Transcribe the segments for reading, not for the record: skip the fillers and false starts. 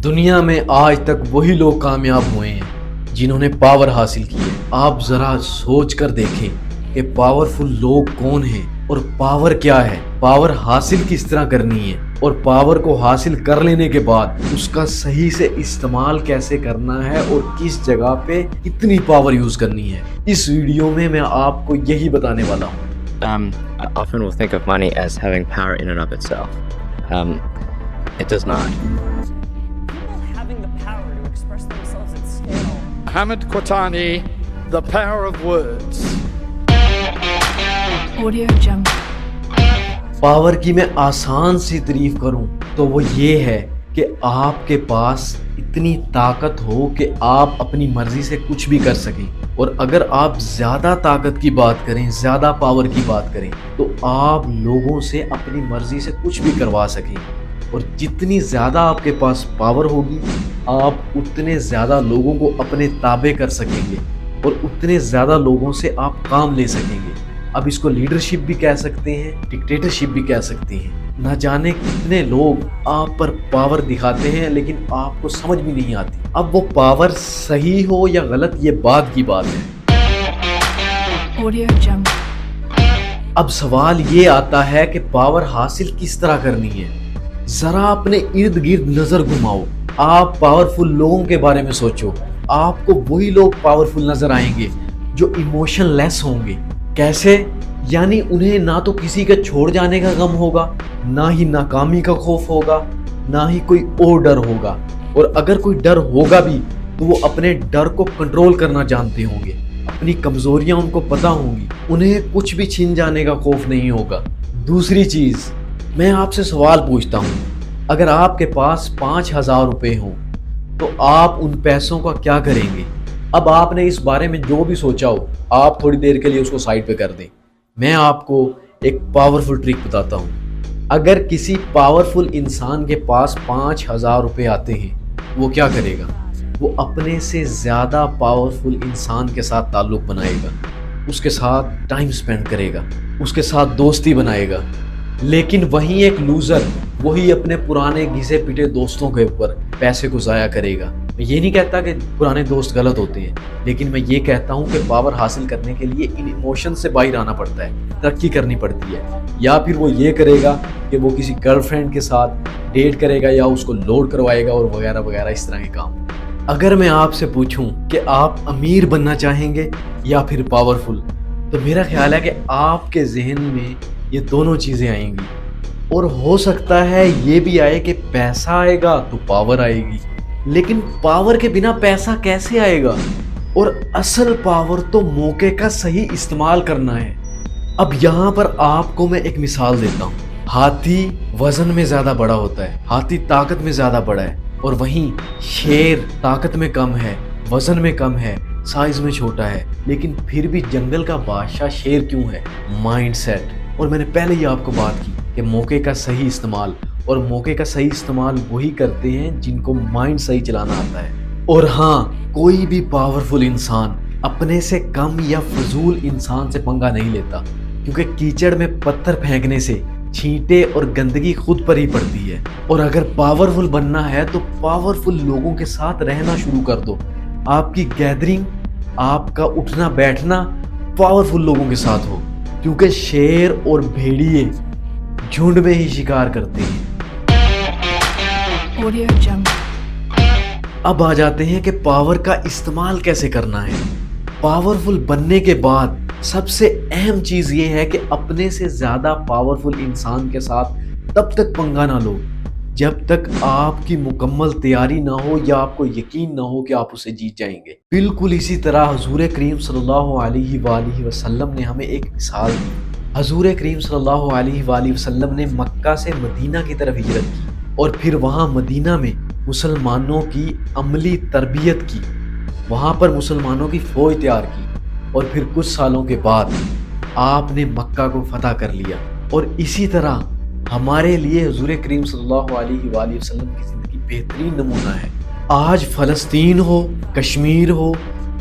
دنیا میں آج تک وہی لوگ کامیاب ہوئے ہیں جنہوں نے پاور حاصل کی ہے۔ آپ ذرا سوچ کر دیکھیں کہ پاورفل لوگ کون ہیں اور پاور کیا ہے، پاور حاصل کس طرح کرنی ہے، اور پاور کو حاصل کر لینے کے بعد اس کا صحیح سے استعمال کیسے کرنا ہے اور کس جگہ پہ کتنی پاور یوز کرنی ہے۔ اس ویڈیو میں آپ کو یہی بتانے والا ہوں۔ I often will think of money as having power in and of itself. It does not. People having the power to express themselves at scale. Hamid Quatani, The Power of Words. Audio Jungle. Power کی میں آسان سی تعریف کروں تو وہ یہ ہے کہ آپ کے پاس اتنی طاقت ہو کہ آپ اپنی مرضی سے کچھ بھی کر سکیں، اور اگر آپ زیادہ طاقت کی بات کریں، زیادہ پاور کی بات کریں تو آپ لوگوں سے اپنی مرضی سے کچھ بھی کروا سکیں، اور جتنی زیادہ آپ کے پاس پاور ہوگی آپ اتنے زیادہ لوگوں کو اپنے تابع کر سکیں گے اور اتنے زیادہ لوگوں سے آپ کام لے سکیں گے۔ اب اس کو لیڈرشپ بھی کہہ سکتے ہیں، ڈکٹیٹرشپ بھی کہہ سکتے ہیں۔ نہ جانے کتنے لوگ آپ پر پاور دکھاتے ہیں لیکن آپ کو سمجھ بھی نہیں آتی۔ اب وہ پاور صحیح ہو یا غلط یہ بعد کی بات ہے۔ Audio Jungle. اب سوال یہ آتا ہے کہ پاور حاصل کس طرح کرنی ہے۔ ذرا اپنے ارد گرد نظر گھماؤ، آپ پاورفل لوگوں کے بارے میں سوچو، آپ کو وہی لوگ پاورفل نظر آئیں گے جو ایموشن لیس ہوں گے۔ کیسے؟ یعنی انہیں نہ تو کسی کا چھوڑ جانے کا غم ہوگا، نہ ہی ناکامی کا خوف ہوگا، نہ ہی کوئی اور ڈر ہوگا، اور اگر کوئی ڈر ہوگا بھی تو وہ اپنے ڈر کو کنٹرول کرنا جانتے ہوں گے، اپنی کمزوریاں ان کو پتہ ہوں گی، انہیں کچھ بھی چھین جانے کا خوف نہیں ہوگا۔ دوسری چیز، میں آپ سے سوال پوچھتا ہوں، اگر آپ کے پاس 5,000 روپے ہوں تو آپ ان پیسوں کا کیا کریں گے؟ اب آپ نے اس بارے میں جو بھی سوچا ہو آپ تھوڑی دیر کے لیے اس کو سائڈ پہ کر دیں۔ میں آپ کو ایک پاورفل ٹرک بتاتا ہوں۔ اگر کسی پاورفل انسان کے پاس 5,000 روپے آتے ہیں وہ کیا کرے گا؟ وہ اپنے سے زیادہ پاورفل انسان کے ساتھ تعلق بنائے گا، اس کے ساتھ ٹائم سپینڈ کرے گا، اس کے ساتھ دوستی بنائے گا۔ لیکن وہیں ایک لوزر وہی اپنے پرانے گھسے پٹے دوستوں کے اوپر پیسے کو ضائع کرے گا۔ میں یہ نہیں کہتا کہ پرانے دوست غلط ہوتے ہیں، لیکن میں یہ کہتا ہوں کہ پاور حاصل کرنے کے لیے ان ایموشن سے باہر آنا پڑتا ہے، ترقی کرنی پڑتی ہے۔ یا پھر وہ یہ کرے گا کہ وہ کسی گرل فرینڈ کے ساتھ ڈیٹ کرے گا یا اس کو لوڈ کروائے گا اور وغیرہ وغیرہ اس طرح کے کام۔ اگر میں آپ سے پوچھوں کہ آپ امیر بننا چاہیں گے یا پھر پاورفل، تو میرا خیال ہے کہ آپ کے ذہن میں یہ دونوں چیزیں آئیں گی، اور ہو سکتا ہے یہ بھی آئے کہ پیسہ آئے گا تو پاور آئے گی، لیکن پاور کے بنا پیسہ کیسے آئے گا؟ اور اصل پاور تو موقع کا صحیح استعمال کرنا ہے۔ اب یہاں پر آپ کو میں ایک مثال دیتا ہوں۔ ہاتھی وزن میں زیادہ بڑا ہوتا ہے، ہاتھی طاقت میں زیادہ بڑا ہے، اور وہیں شیر طاقت میں کم ہے، وزن میں کم ہے، سائز میں چھوٹا ہے، لیکن پھر بھی جنگل کا بادشاہ شیر کیوں ہے؟ Mindset. اور میں نے پہلے ہی آپ کو بات کی کہ موقع کا صحیح استعمال، اور موقع کا صحیح استعمال وہی کرتے ہیں جن کو مائنڈ صحیح چلانا آتا ہے۔ اور ہاں، کوئی بھی پاورفل انسان اپنے سے کم یا فضول انسان سے پنگا نہیں لیتا، کیونکہ کیچڑ میں پتھر پھینکنے سے چھینٹے اور گندگی خود پر ہی پڑتی ہے۔ اور اگر پاورفل بننا ہے تو پاورفل لوگوں کے ساتھ رہنا شروع کر دو۔ آپ کی گیدرنگ، آپ کا اٹھنا بیٹھنا پاورفل لوگوں کے ساتھ ہو، کیونکہ شیر اور بھیڑیے جھنڈ میں ہی شکار کرتے ہیں۔ Audio Jungle. اب آ جاتے ہیں کہ پاور کا استعمال کیسے کرنا ہے۔ پاورفل بننے کے بعد سب سے اہم چیز یہ ہے کہ اپنے سے زیادہ پاورفل انسان کے ساتھ تب تک پنگا نہ لو جب تک آپ کی مکمل تیاری نہ ہو یا آپ کو یقین نہ ہو کہ آپ اسے جیت جائیں گے۔ بالکل اسی طرح حضور کریم صلی اللہ علیہ وآلہ وسلم نے ہمیں ایک مثال دی۔ حضور کریم صلی اللہ علیہ وآلہ وسلم نے مکہ سے مدینہ کی طرف ہجرت کی، اور پھر وہاں مدینہ میں مسلمانوں کی عملی تربیت کی، وہاں پر مسلمانوں کی فوج تیار کی، اور پھر کچھ سالوں کے بعد آپ نے مکہ کو فتح کر لیا۔ اور اسی طرح ہمارے لیے حضور کریم صلی اللہ علیہ وآلہ وسلم کی زندگی بہترین نمونہ ہے۔ آج فلسطین ہو، کشمیر ہو،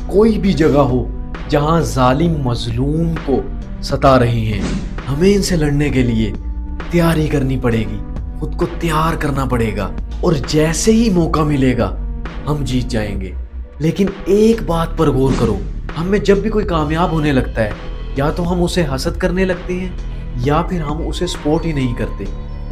کوئی بھی جگہ ہو جہاں ظالم مظلوم کو ستا رہے ہیں، ہمیں ان سے لڑنے کے لیے تیاری کرنی پڑے گی، خود کو تیار کرنا پڑے گا، اور جیسے ہی موقع ملے گا ہم جیت جائیں گے. لیکن ایک بات پر غور کرو, ہم میں جب بھی کوئی کامیاب ہونے لگتا ہے یا تو ہم اسے حسد کرنے لگتے ہیں یا پھر ہم اسے سپورٹ ہی نہیں کرتے.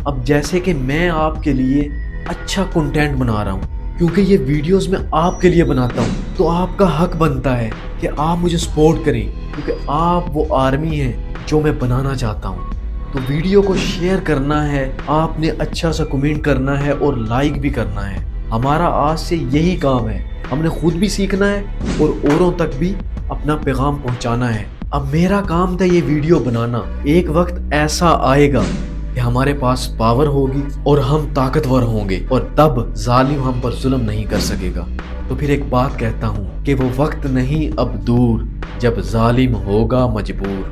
اب جیسے کہ میں آپ کے لیے اچھا کنٹینٹ بنا رہا ہوں کیونکہ یہ ویڈیوز میں آپ کے لیے بناتا ہوں, تو آپ کا حق بنتا ہے کہ آپ مجھے سپورٹ کریں کیونکہ آپ وہ آرمی ہیں جو میں بنانا چاہتا ہوں. تو ویڈیو کو شیئر کرنا ہے, آپ نے اچھا سا کمنٹ کرنا ہے اور لائک بھی کرنا ہے. ہمارا آج سے یہی کام ہے, ہم نے خود بھی سیکھنا ہے اور اوروں تک بھی اپنا پیغام پہنچانا ہے. اب میرا کام تھا یہ ویڈیو بنانا. ایک وقت ایسا آئے گا کہ ہمارے پاس پاور ہوگی اور ہم طاقتور ہوں گے اور تب ظالم ہم پر ظلم نہیں کر سکے گا. تو پھر ایک بات کہتا ہوں کہ وہ وقت نہیں اب دور جب ظالم ہوگا مجبور.